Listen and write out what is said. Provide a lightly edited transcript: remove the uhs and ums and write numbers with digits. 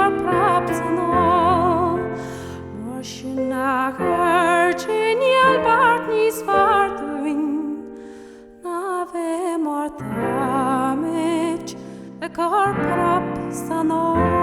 kar prap të no Moshin a kër që njëll part një svartëvin Na ve martameć e kar prap të no